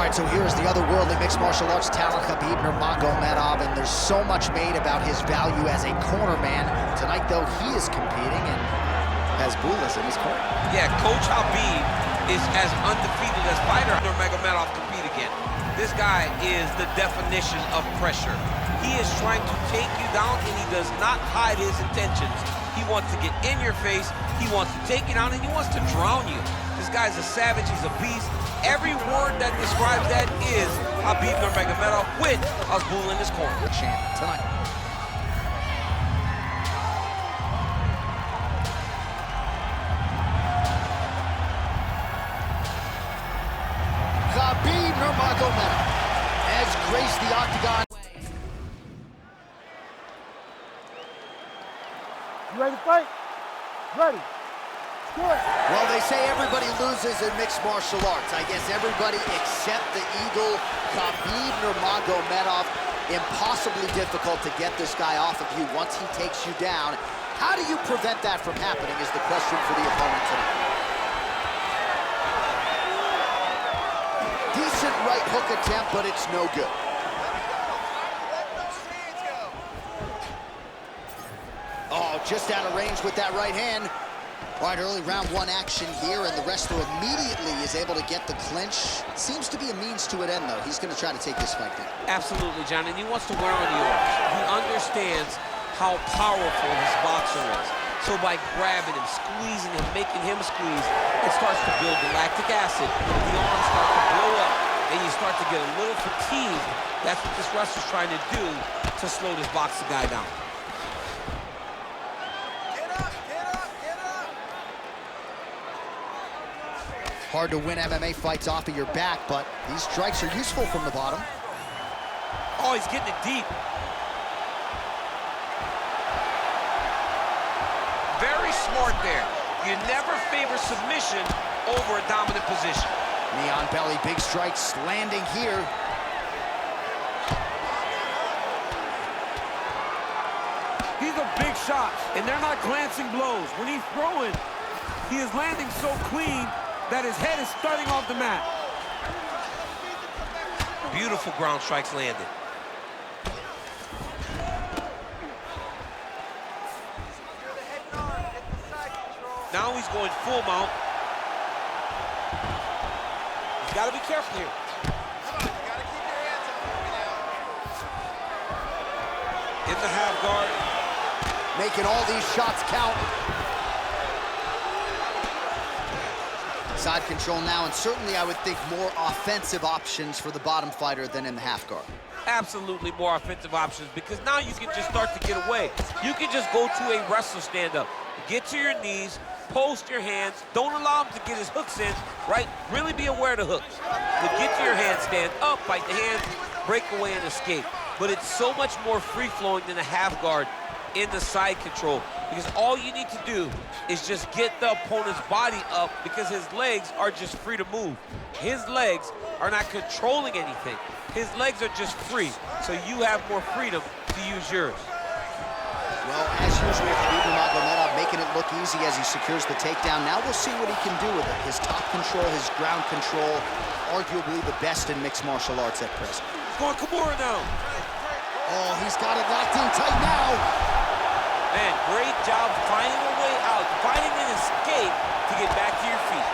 right, so here's the otherworldly mixed martial arts talent, Khabib Nurmagomedov, and there's so much made about his value as a corner man. Tonight, though, he is competing and has Bulas in his corner. Yeah, Coach Habib is as undefeated as fighter Nurmagomedov compete again. This guy is the definition of pressure. He is trying to take you down, and he does not hide his intentions. He wants to get in your face, he wants to take you down, and he wants to drown you. This guy's a savage, he's a beast. Every word that describes that is Khabib Nurmagomedov with Azbul in his corner. Champ tonight. Khabib Nurmagomedov has graced the octagon. You ready to fight? Ready. Good. Well, they say everybody loses in mixed martial arts. I guess everybody except the Eagle, Khabib Nurmagomedov. Impossibly difficult to get this guy off of you once he takes you down. How do you prevent that from happening is the question for the opponent tonight. Decent right hook attempt, but it's no good. Oh, just out of range with that right hand. All right, early round one action here, and the wrestler immediately is able to get the clinch. Seems to be a means to an end, though. He's going to try to take this fight down. Absolutely, John, and he wants to wear on the arms. He understands how powerful his boxer is. So by grabbing him, squeezing him, making him squeeze, it starts to build the lactic acid. The arms start to blow up, and you start to get a little fatigued. That's what this wrestler's trying to do to slow this boxer guy down. Hard to win MMA fights off of your back, but these strikes are useful from the bottom. Oh, he's getting it deep. Very smart there. You never favor submission over a dominant position. Knee on belly, big strikes landing here. These are big shots, and they're not glancing blows. When he's throwing, he is landing so clean that his head is starting off the mat. Beautiful ground strikes landed. Now he's going full mount. He's got to be careful here. In the half guard. Making all these shots count. Side control now, and certainly I would think more offensive options for the bottom fighter than in the half guard. Absolutely more offensive options, because now you can just start to get away. You can just go to a wrestler stand-up. Get to your knees, post your hands, don't allow him to get his hooks in, right? Really be aware of the hooks. But get to your hands, stand up, bite the hands, break away and escape. But it's so much more free-flowing than a half guard in the side control, because all you need to do is just get the opponent's body up, because his legs are just free to move. His legs are not controlling anything. His legs are just free, so you have more freedom to use yours. Well, as usual, Khabib Nurmagomedov making it look easy as he secures the takedown. Now we'll see what he can do with it. His top control, his ground control, arguably the best in mixed martial arts at present. He's going Kimura now. Oh, he's got it locked in tight now. Man, great job finding a way out, finding an escape to get back to your feet.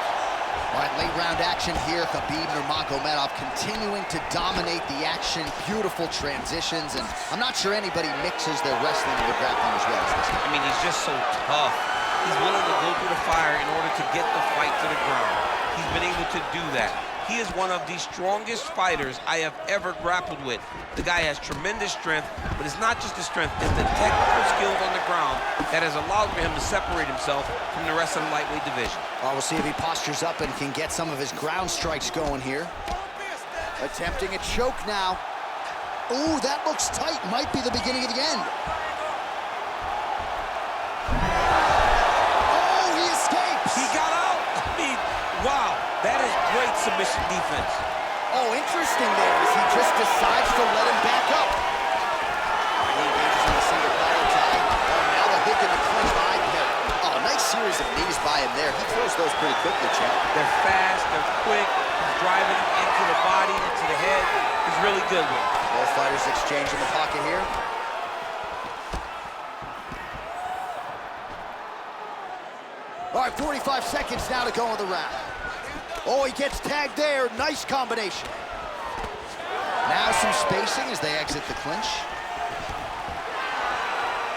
All right, late round action here. Khabib Nurmagomedov continuing to dominate the action. Beautiful transitions, and I'm not sure anybody mixes their wrestling and their grappling as well as this guy. I mean, he's just so tough. He's willing to go through the fire in order to get the fight to the ground. He's been able to do that. He is one of the strongest fighters I have ever grappled with. The guy has tremendous strength, but it's not just the strength, it's the technical skills on the ground that has allowed for him to separate himself from the rest of the lightweight division. We'll see if he postures up and can get some of his ground strikes going here. Attempting a choke now. Ooh, that looks tight. Might be the beginning of the end. Oh, he escapes. He got out. I mean, wow, that is great submission defense. Oh, interesting there as he just decides to let him back up. He engages in a single collar tag. Oh, now the hook in the clinch eye pin. Oh, nice series of knees by him there. He throws those pretty quickly, champ. They're fast, they're quick. He's driving into the body. he's really good with. Both fighters exchange in the pocket here. All right, 45 seconds now to go in the round. Oh, he gets tagged there. Nice combination. Now some spacing as they exit the clinch.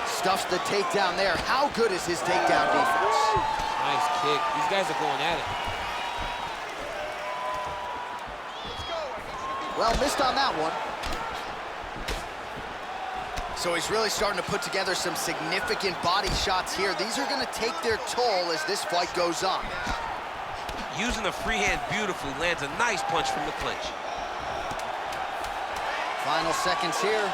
Stuffs the takedown there. How good is his takedown defense? Nice kick. These guys are going at it. Well, missed on that one. So he's really starting to put together some significant body shots here. These are going to take their toll as this fight goes on. Using the free hand beautifully, lands a nice punch from the clinch. Final seconds here.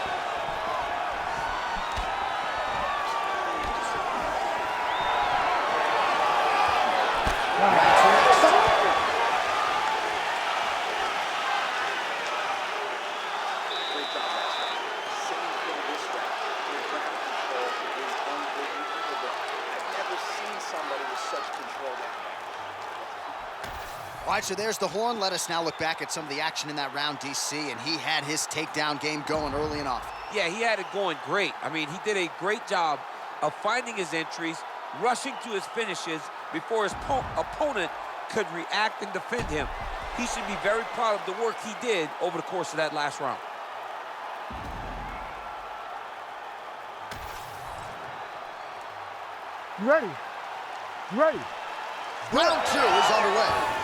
All right, so there's the horn. Let us now look back at some of the action in that round, DC, and he had his takedown game going early and often. Yeah, he had it going great. I mean, he did a great job of finding his entries, rushing to his finishes before his opponent could react and defend him. He should be very proud of the work he did over the course of that last round. You ready? You ready? Round two is underway.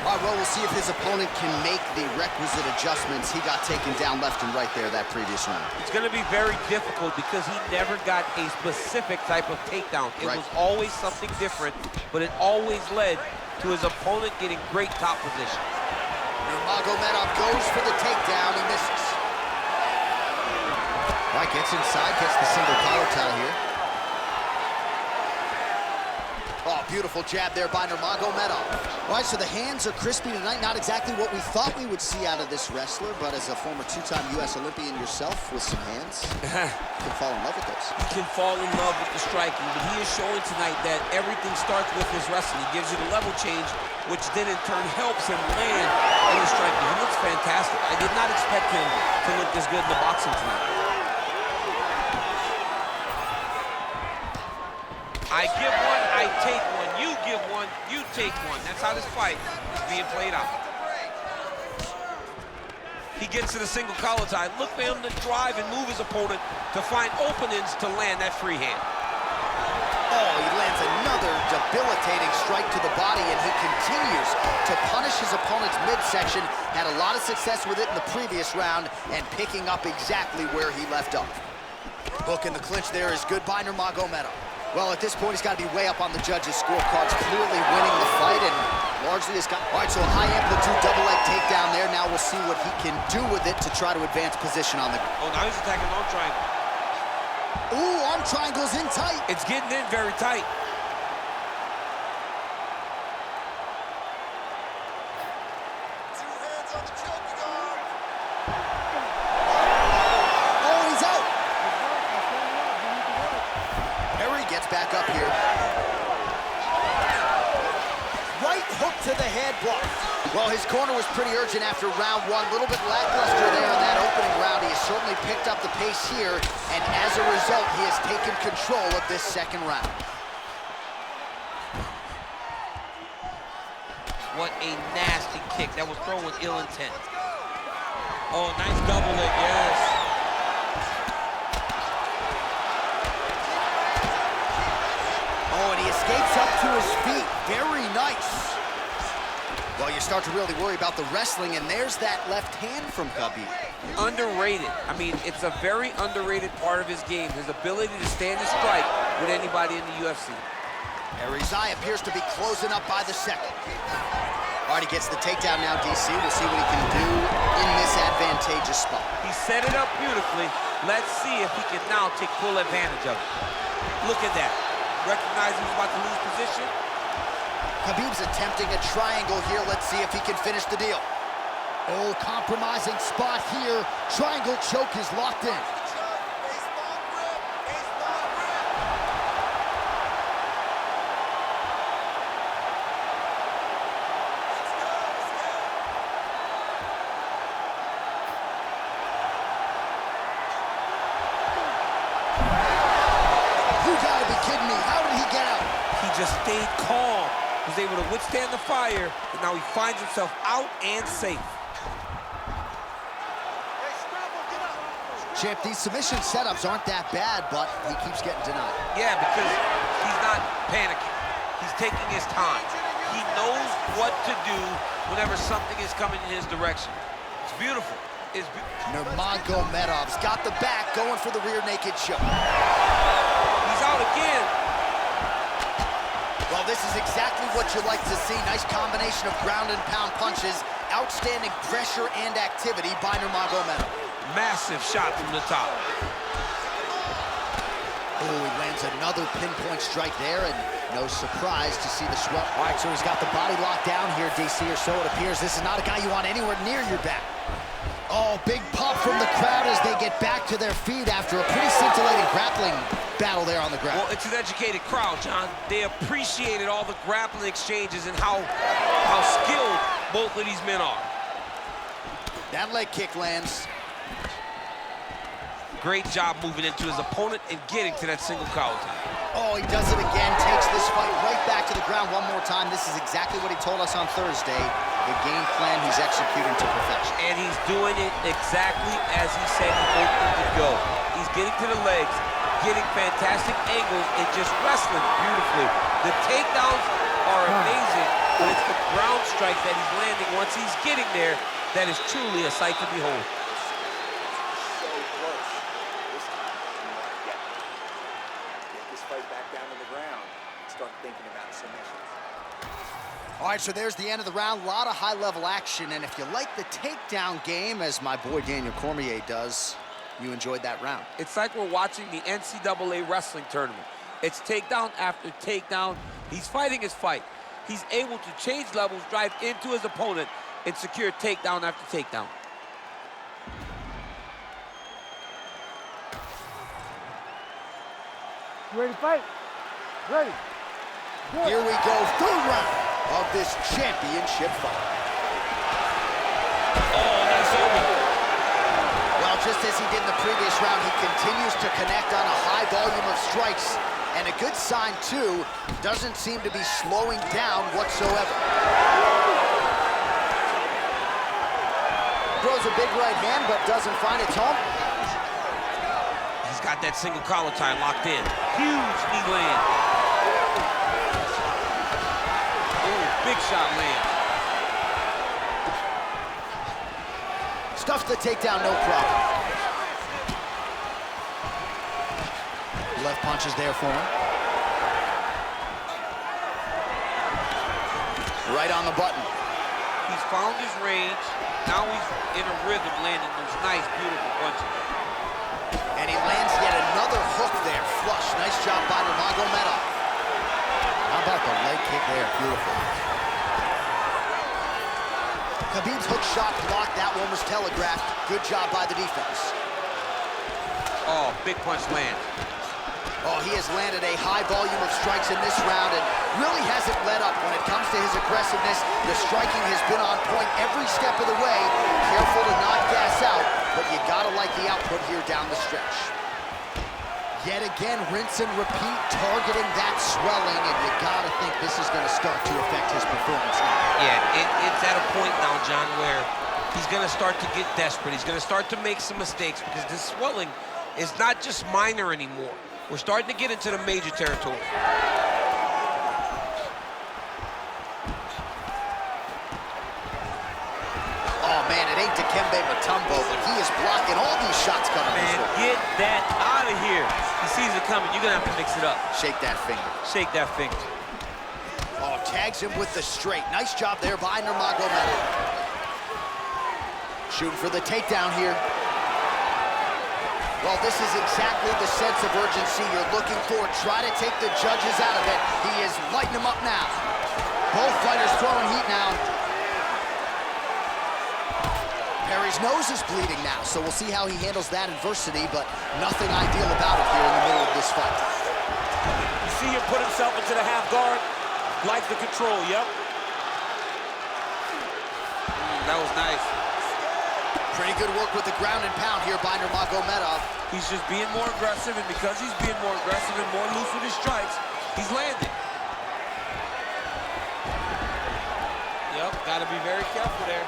All right, well, we'll see if his opponent can make the requisite adjustments. He got taken down left and right there that previous round. It's going to be very difficult because he never got a specific type of takedown. It was always something different, but it always led to his opponent getting great top position. Nurmagomedov goes for the takedown. He misses. All right, gets inside, gets the single collar tie here. Oh, beautiful jab there by Nurmagomedov. All right, so the hands are crispy tonight. Not exactly what we thought we would see out of this wrestler, but as a former two-time U.S. Olympian yourself with some hands, you can fall in love with those. He can fall in love with the striking, but he is showing tonight that everything starts with his wrestling. He gives you the level change, which then in turn helps him land in the striking. He looks fantastic. I did not expect him to look this good in the boxing tonight. I give one, I take one. You give one, you take one. That's how this fight is being played out. He gets to the single collar tie. Look for him to drive and move his opponent to find openings to land that free hand. Oh, he lands another debilitating strike to the body, and he continues to punish his opponent's midsection. Had a lot of success with it in the previous round and picking up exactly where he left off. Hook in the clinch there is good by Nurmagomedov. Well, at this point, he's got to be way up on the judges' scorecards, clearly winning the fight, and largely has got... All right, so a high-amplitude double-leg takedown there. Now we'll see what he can do with it to try to advance position on the... Oh, now he's attacking arm triangle. Ooh, arm triangle's in tight. It's getting in very tight. Back up here. Right hook to the head block. Well, his corner was pretty urgent after round one. A little bit lackluster there in that opening round. He has certainly picked up the pace here, and as a result, he has taken control of this second round. What a nasty kick. That was thrown with ill intent. Oh, nice double leg, yes. Oh, and he escapes up to his feet. Very nice. Well, you start to really worry about the wrestling, and there's that left hand from Khabib. Underrated. I mean, it's a very underrated part of his game, his ability to stand and strike with anybody in the UFC. Arizai appears to be closing up by the second. All right, he gets the takedown now, DC. We'll see what he can do in this advantageous spot. He set it up beautifully. Let's see if he can now take full advantage of it. Look at that. Recognize he's about to lose position. Khabib's attempting a triangle here. Let's see if he can finish the deal. Oh, compromising spot here. Triangle choke is locked in. just stayed calm, was able to withstand the fire, and now he finds himself out and safe. Champ, these submission setups aren't that bad, but he keeps getting denied. Yeah, because he's not panicking. He's taking his time. He knows what to do whenever something is coming in his direction. It's beautiful. Nurmagomedov's got the back, going for the rear naked choke. He's out again. Well, this is exactly what you like to see. Nice combination of ground and pound punches. Outstanding pressure and activity by Nurmagomedov. Massive shot from the top. Oh, he lands another pinpoint strike there, and no surprise to see the swell. All right, so he's got the body locked down here, DC, or so it appears. This is not a guy you want anywhere near your back. Oh, big pop from the crowd as they get back to their feet after a pretty scintillating grappling battle there on the ground. Well, it's an educated crowd, John. They appreciated all the grappling exchanges and how skilled both of these men are. That leg kick lands. Great job moving into his opponent and getting to that single collar tie. Oh, he does it again, takes this fight right back to the ground one more time. This is exactly what he told us on Thursday. The game plan he's executing to perfection. And he's doing it exactly as he said he hoped it to go. He's getting to the legs, getting fantastic angles, and just wrestling beautifully. The takedowns are amazing, but it's the ground strike that he's landing once he's getting there that is truly a sight to behold. All right, so there's the end of the round. A lot of high-level action, and if you like the takedown game, as my boy Daniel Cormier does, you enjoyed that round. It's like we're watching the NCAA wrestling tournament. It's takedown after takedown. He's fighting his fight. He's able to change levels, drive into his opponent, and secure takedown after takedown. You ready to fight? Ready. Good. Here we go, third round of this championship fight. Oh, nice open. Well, just as he did in the previous round, he continues to connect on a high volume of strikes. And a good sign, too, doesn't seem to be slowing down whatsoever. Throws a big right hand, but doesn't find its home. He's got that single collar tie locked in. Huge knee land. Big shot lands. Stuffs the takedown, no problem. Left punch is there for him. Right on the button. He's found his range. Now he's in a rhythm landing those nice, beautiful punches. And he lands yet another hook there. Flush. Nice job by Nurmagomedov. How about the leg kick there? Beautiful. Khabib's hook shot blocked. That one was telegraphed. Good job by the defense. Oh, big punch land. Oh, he has landed a high volume of strikes in this round and really hasn't let up when it comes to his aggressiveness. The striking has been on point every step of the way. Careful to not gas out, but you gotta like the output here down the stretch. Yet again, rinse and repeat, targeting that swelling, and you gotta think this is gonna start to affect his performance now. Yeah, it's at a point now, John, where he's gonna start to get desperate. He's gonna start to make some mistakes because this swelling is not just minor anymore. We're starting to get into the major territory. Oh man, it ain't Dikembe Mutombo, but he is blocking all these shots coming his Man, way. get that out of here. He sees it coming. You're gonna have to mix it up. Shake that finger. Shake that finger. Oh, tags him with the straight. Nice job there by Nurmagomedov. Shooting for the takedown here. Well, this is exactly the sense of urgency you're looking for. Try to take the judges out of it. He is lighting them up now. Both fighters throwing heat now. Perry's nose is bleeding now, so we'll see how he handles that adversity, but nothing ideal about it here in the middle of this fight. You see him put himself into the half guard. Likes the control, yep. That was nice. Pretty good work with the ground and pound here by Nurmagomedov. He's just being more aggressive, and because he's being more aggressive and more loose with his strikes, he's landing. Got to be very careful there.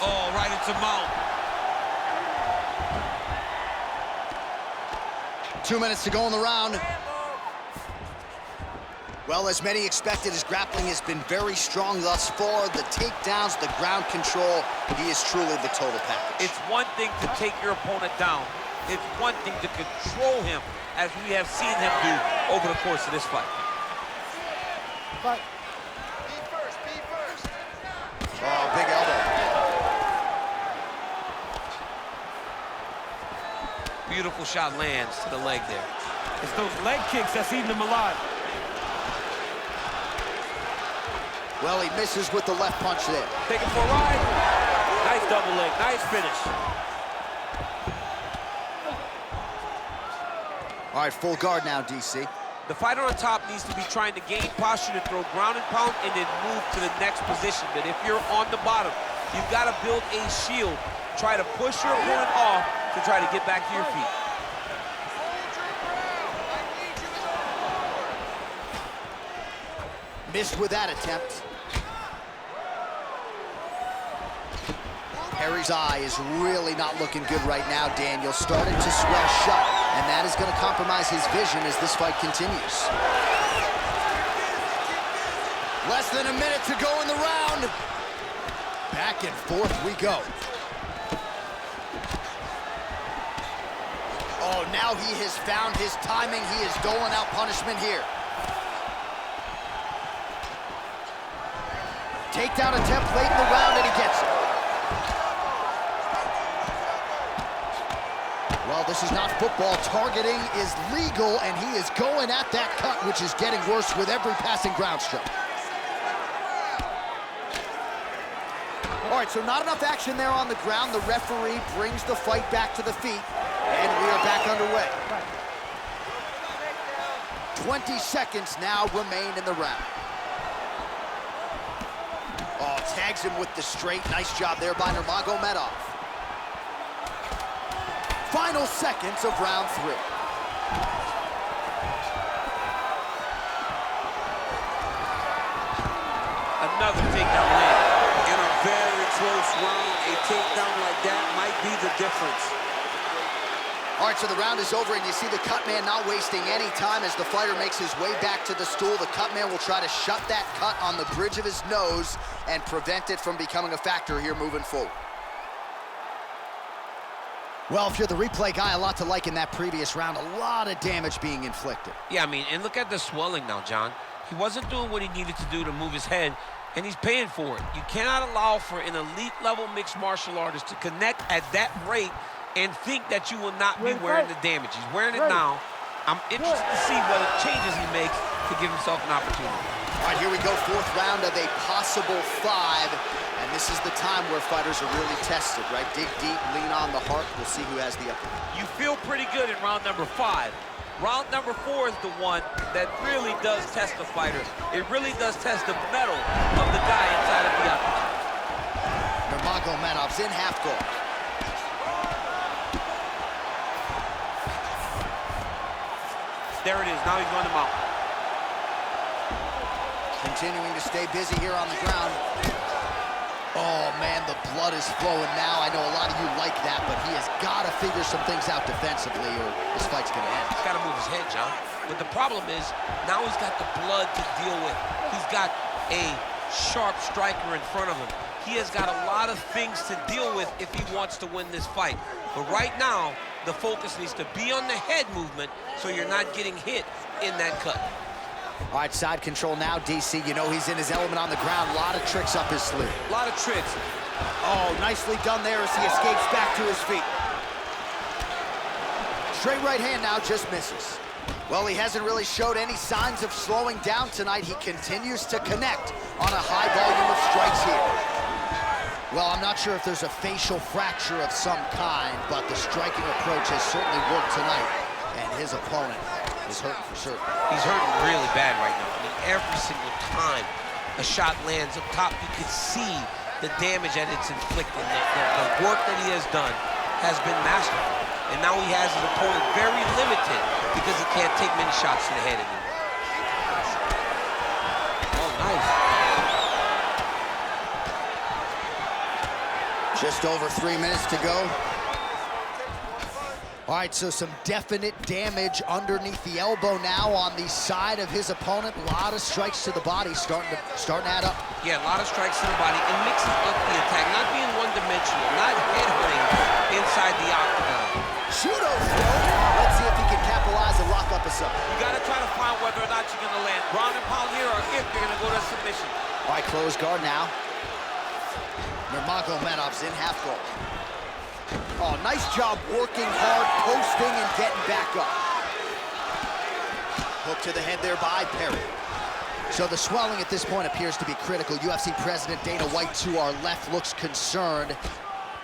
Oh, right into mount. 2 minutes to go in the round. Well, as many expected, his grappling has been very strong thus far. The takedowns, the ground control, he is truly the total package. It's one thing to take your opponent down. It's one thing to control him, as we have seen him do over the course of this fight. Fight. Be first. Oh, big elbow. Beautiful shot lands to the leg there. It's those leg kicks that's eating him alive. Well, he misses with the left punch there. Taking for a ride. Nice double leg, nice finish. All right, full guard now, DC. The fighter on top needs to be trying to gain posture to throw ground and pound and then move to the next position. But if you're on the bottom, you've got to build a shield. Try to push your opponent off to try to get back to your feet. Missed with that attempt. Perry's eye is really not looking good right now, Daniel. Starting to swell shut, and that is going to compromise his vision as this fight continues. Less than a minute to go in the round. Back and forth we go. Oh, now he has found his timing. He is doling out punishment here. Takedown attempt late in the round, and he gets it. Well, this is not football. Targeting is legal, and he is going at that cut, which is getting worse with every passing ground stroke. All right, so not enough action there on the ground. The referee brings the fight back to the feet, and we are back underway. 20 seconds now remain in the round. Oh, tags him with the straight. Nice job there by Nurmagomedov. Final seconds of round 3. Another takedown land. In a very close round, a takedown like that might be the difference. All right, so the round is over, and you see the cut man not wasting any time as the fighter makes his way back to the stool. The cut man will try to shut that cut on the bridge of his nose and prevent it from becoming a factor here moving forward. Well, if you're the replay guy, a lot to like in that previous round. A lot of damage being inflicted. Yeah, I mean, and look at the swelling now, John. He wasn't doing what he needed to do to move his head, and he's paying for it. You cannot allow for an elite-level mixed martial artist to connect at that rate and think that you will not be wearing the damage. He's wearing it now. I'm interested to see what changes he makes to give himself an opportunity. All right, here we go, 4th round of a possible 5. And this is the time where fighters are really tested, right? Dig deep, lean on the heart. We'll see who has the upper hand. You feel pretty good in round number 5. Round number 4 is the one that really does test the fighter. It really does test the mettle of the guy inside of the octagon. Nurmagomedov's in half guard. There it is. Now he's going to mount. Continuing to stay busy here on the ground. Oh, man, the blood is flowing now. I know a lot of you like that, but he has got to figure some things out defensively or this fight's going to end. He's got to move his head, John. But the problem is, now he's got the blood to deal with. He's got a sharp striker in front of him. He has got a lot of things to deal with if he wants to win this fight. But right now, the focus needs to be on the head movement so you're not getting hit in that cut. All right, side control now, DC. You know he's in his element on the ground. A lot of tricks up his sleeve. A lot of tricks. Oh, nicely done there as he escapes back to his feet. Straight right hand now, just misses. Well, he hasn't really showed any signs of slowing down tonight. He continues to connect on a high volume of strikes here. Well, I'm not sure if there's a facial fracture of some kind, but the striking approach has certainly worked tonight, and his opponent is hurting for certain. He's hurting really bad right now. I mean, every single time a shot lands up top, you can see the damage that it's inflicting. The work that he has done has been masterful. And now he has his opponent very limited because he can't take many shots to the head anymore. Just over 3 minutes to go. All right, so some definite damage underneath the elbow now on the side of his opponent. A lot of strikes to the body starting to add up. Yeah, a lot of strikes to the body and mixing up the attack, not being one-dimensional, not headhunting inside the octagon. Judo throw. Let's see if he can capitalize and lock up a sub. You got to try to find whether or not you're going to land ground and pound here or if you're going to go to submission. All right, close guard now. Nurmagomedov's in half guard. Oh, nice job working hard, posting, and getting back up. Hook to the head there by Perry. So the swelling at this point appears to be critical. UFC President Dana White to our left looks concerned.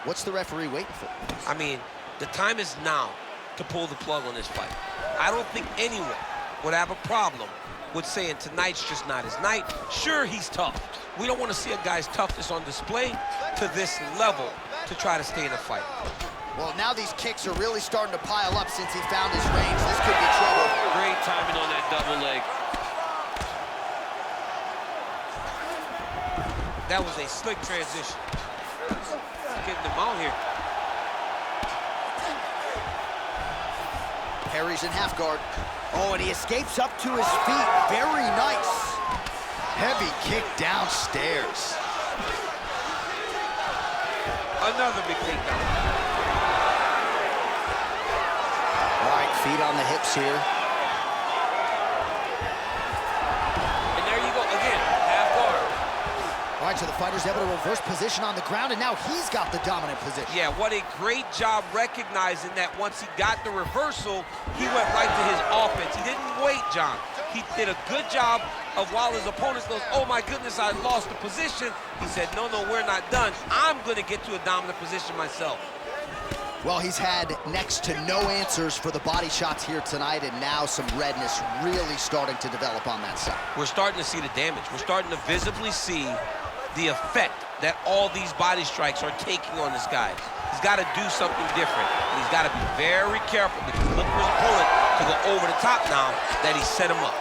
What's the referee waiting for? I mean, the time is now to pull the plug on this fight. I don't think anyone would have a problem with saying tonight's just not his night. Sure, he's tough. We don't want to see a guy's toughness on display to this level to try to stay in the fight. Well, now these kicks are really starting to pile up since he found his range. This could be trouble. Great timing on that double leg. That was a slick transition. Getting him out here. Perry's in half guard. Oh, and he escapes up to his feet. Very nice. Heavy kick downstairs. Another big takedown. All right, feet on the hips here. And there you go, again, half guard. All right, so the fighter's able to reverse position on the ground, and now he's got the dominant position. Yeah, what a great job recognizing that once he got the reversal, he went right to his offense. He didn't wait, John. He did a good job of while his opponent goes, oh my goodness, I lost the position. He said, no, we're not done. I'm gonna get to a dominant position myself. Well, he's had next to no answers for the body shots here tonight, and now some redness really starting to develop on that side. We're starting to see the damage. We're starting to visibly see the effect that all these body strikes are taking on this guy. He's got to do something different, and he's got to be very careful because he's looking for his opponent to go over the top now that he set him up.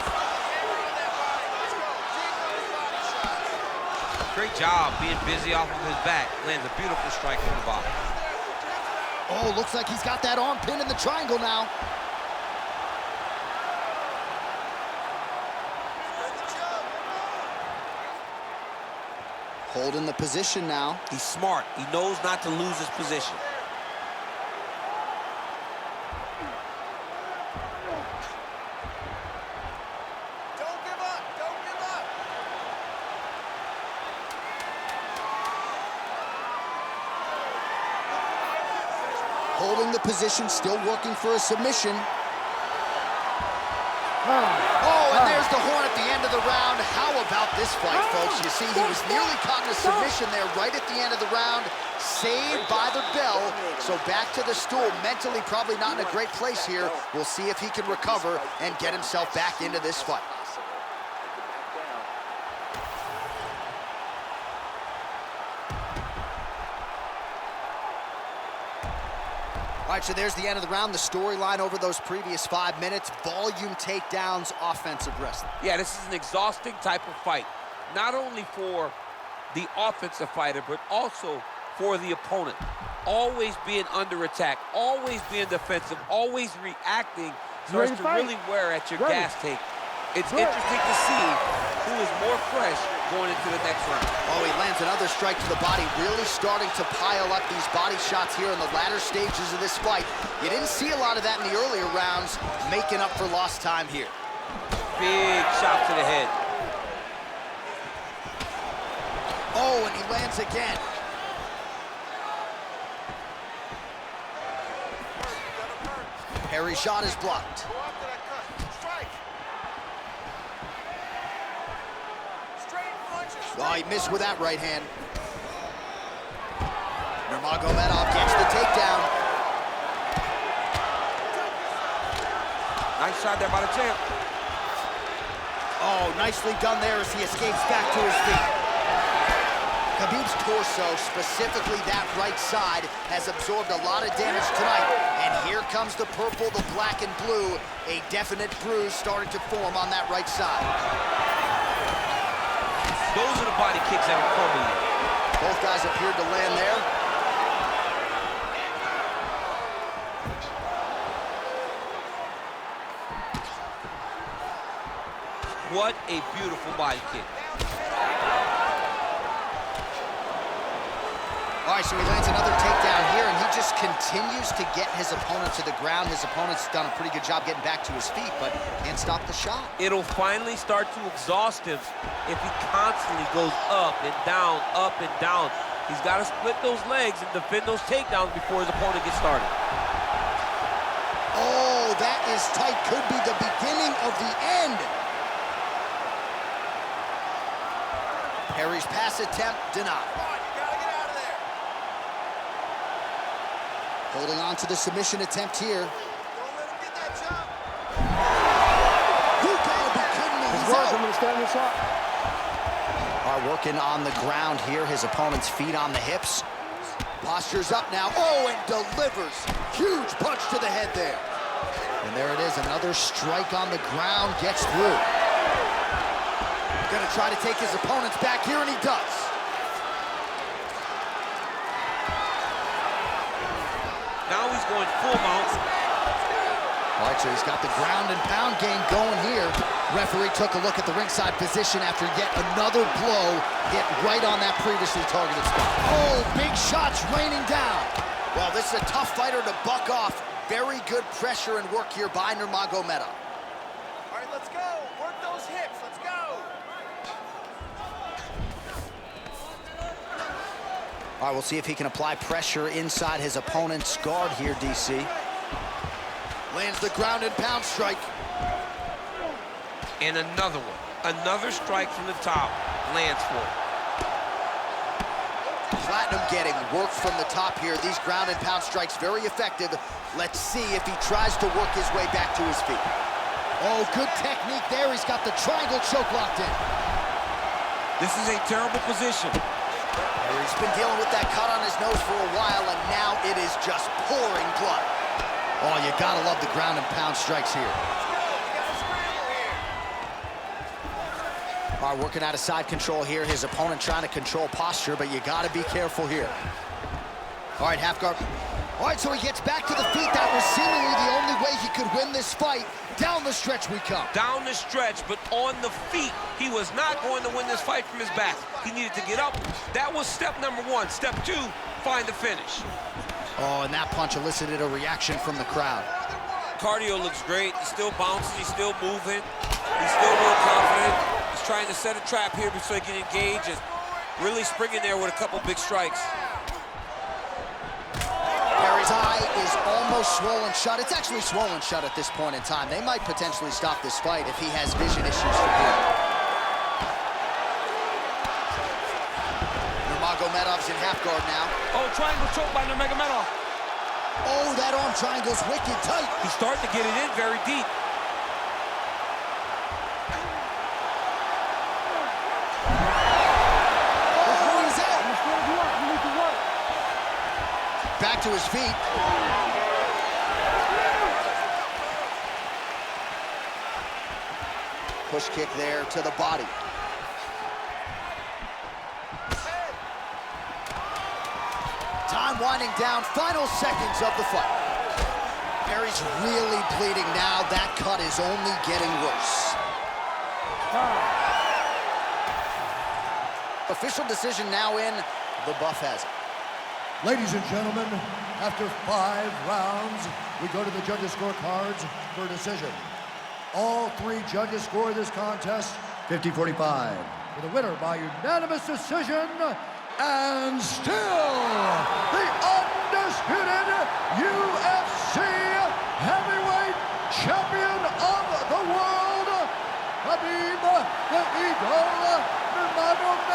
Great job being busy off of his back. Lands a beautiful strike from the bottom. Oh, looks like he's got that arm pinned in the triangle now. Holding the position now. He's smart. He knows not to lose his position. Don't give up! Don't give up! Holding the position, still working for a submission. Oh, and there's the horn at the end of the round. How about this fight, folks? You see, he was nearly caught in a submission there right at the end of the round, saved by the bell. So back to the stool, mentally probably not in a great place here. We'll see if he can recover and get himself back into this fight. All right, so there's the end of the round, the storyline over those previous 5 minutes. Volume takedowns, offensive wrestling. Yeah, this is an exhausting type of fight. Not only for the offensive fighter, but also for the opponent. Always being under attack, always being defensive, always reacting starts to really wear at your gas tank. It's interesting to see who is more fresh going into the next round. Oh, he lands another strike to the body, really starting to pile up these body shots here in the latter stages of this fight. You didn't see a lot of that in the earlier rounds, making up for lost time here. Big shot to the head. Oh, and he lands again. Perry's shot is blocked. Oh, he missed with that right hand. Nurmagomedov gets the takedown. Nice shot there by the champ. Oh, nicely done there as he escapes back to his feet. Khabib's torso, specifically that right side, has absorbed a lot of damage tonight. And here comes the purple, the black and blue. A definite bruise starting to form on that right side. Those are the body kicks that will crumble you. Both guys appeared to land there. What a beautiful body kick. All right, so he lands another takedown here, and he just continues to get his opponent to the ground. His opponent's done a pretty good job getting back to his feet, but can't stop the shot. It'll finally start to exhaust him if he constantly goes up and down, up and down. He's got to split those legs and defend those takedowns before his opponent gets started. Oh, that is tight. Could be the beginning of the end. Perry's pass attempt denied. Holding on to the submission attempt here. Don't let him get that jump. You gotta be kidding me, he's out. I'm gonna stand this up. Are working on the ground here. His opponent's feet on the hips. Posture's up now. Oh, and delivers. Huge punch to the head there. And there it is, another strike on the ground, gets through. Gonna try to take his opponents back here, and he does. Now he's going full mount. All right, so he's got the ground and pound game going here. Referee took a look at the ringside position after yet another blow hit right on that previously targeted spot. Oh, big shots raining down. Well, this is a tough fighter to buck off. Very good pressure and work here by Nurmagomedov. All right, let's go. Work those hips. Let's go. All right, we'll see if he can apply pressure inside his opponent's guard here, DC. Lands the ground and pound strike. And another one. Another strike from the top. Lands for it. Platinum getting work from the top here. These ground and pound strikes very effective. Let's see if he tries to work his way back to his feet. Oh, good technique there. He's got the triangle choke locked in. This is a terrible position. He's been dealing with that cut on his nose for a while, and now it is just pouring blood. Oh, you gotta love the ground and pound strikes here. All right, working out of side control here. His opponent trying to control posture, but you gotta be careful here. All right, half guard. All right, so he gets back to the feet. That was seemingly the only way he could win this fight. Down the stretch we come. Down the stretch, but on the feet. He was not going to win this fight from his back. He needed to get up. That was step number one. Step two, find the finish. Oh, and that punch elicited a reaction from the crowd. Cardio looks great. He's still bouncing. He's still moving. He's still real confident. He's trying to set a trap here so he can engage and really spring in there with a couple big strikes. Perry's eye is almost swollen shut. It's actually swollen shut at this point in time. They might potentially stop this fight if he has vision issues from here. Nurmagomedov's in half guard now. Oh, triangle choke by Nurmagomedov. Oh, that arm triangle's wicked tight. He's starting to get it in very deep. Oh, he's out. Back to his feet. Push kick there to the body. Time winding down, final seconds of the fight. Perry's really bleeding now. That cut is only getting worse. Official decision now in. The buff has it. Ladies and gentlemen, after 5 rounds, we go to the judges' scorecards for a decision. All 3 judges score this contest 50-45. For the winner by unanimous decision, and still the undisputed UFC Heavyweight Champion of the world, Khabib the Eagle Nurmagomedov.